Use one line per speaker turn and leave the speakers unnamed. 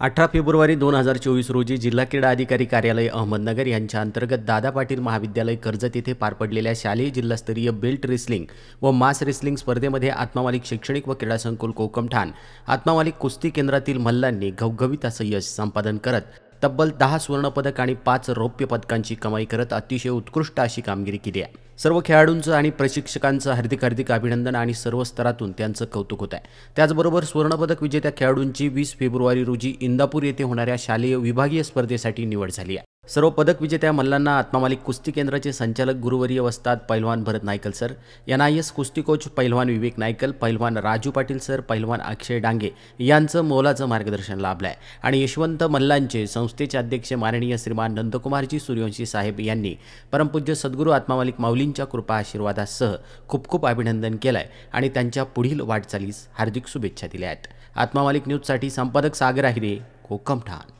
18 February 2024 रोजी जिल्हा क्रीडा अधिकारी कार्यालय अहमदनगर यांच्या अंतर्गत दादा पाटील महाविद्यालय कर्जत येथे पार पडलेल्या शालेय जिल्हास्तरीय बेल्ट रेसलिंग व मास रेसलिंग स्पर्धेमध्ये आत्मामालिक शैक्षणिक व क्रीडा संकुल कोकमठाण आत्मामालिक कुस्ती केंद्रातील मल्लांनी घवघवीत असं यश संपादन करत तब्बल 10 सुवर्णपदक आणि 5 रौप्य पदकांची कमाई करत अतिशय उत्कृष्ट अशी कामगिरी केली आहे। सर्व खेळाडूंचं आणि प्रशिक्षकांचं हार्दिक अभिनंदन आणि सर्व स्तरातून त्यांचं कौतुक होत आहे। त्याचबरोबर सुवर्णपदक विजेत्या खेळाडूंची 20 फेब्रुवारी रोजी इंदापूर येथे होणाऱ्या शालेय विभागीय स्पर्धेसाठी निवड झाली आहे। सर्व पदक विजेत्या मल्लांना आत्मामालिक कुस्ती केंद्राचे संचालक गुरुवर्य वस्ताद पैलवान भरत नायकल सर, NIS कुस्ती कोच पैलवान विवेक नायकल, पैलवान राजू पाटील सर, पैलवान अक्षय डांगे यांचं मोलाचं मार्गदर्शन लाभलं आहे। आणि यशवंत मल्लांचे संस्थेचे अध्यक्ष माननीय श्रीमान नंदकुमारजी सूर्यवंशी साहेब यांनी परमपूज्य सद्गुरू आत्मामालिक माऊलींच्या कृपा आशीर्वादासह खूप खूप अभिनंदन केलं आहे आणि त्यांच्या पुढील वाटचालीस हार्दिक शुभेच्छा दिल्या आहेत। आत्मामालिक न्यूजसाठी संपादक सागर आहिरे, कोकमठाण।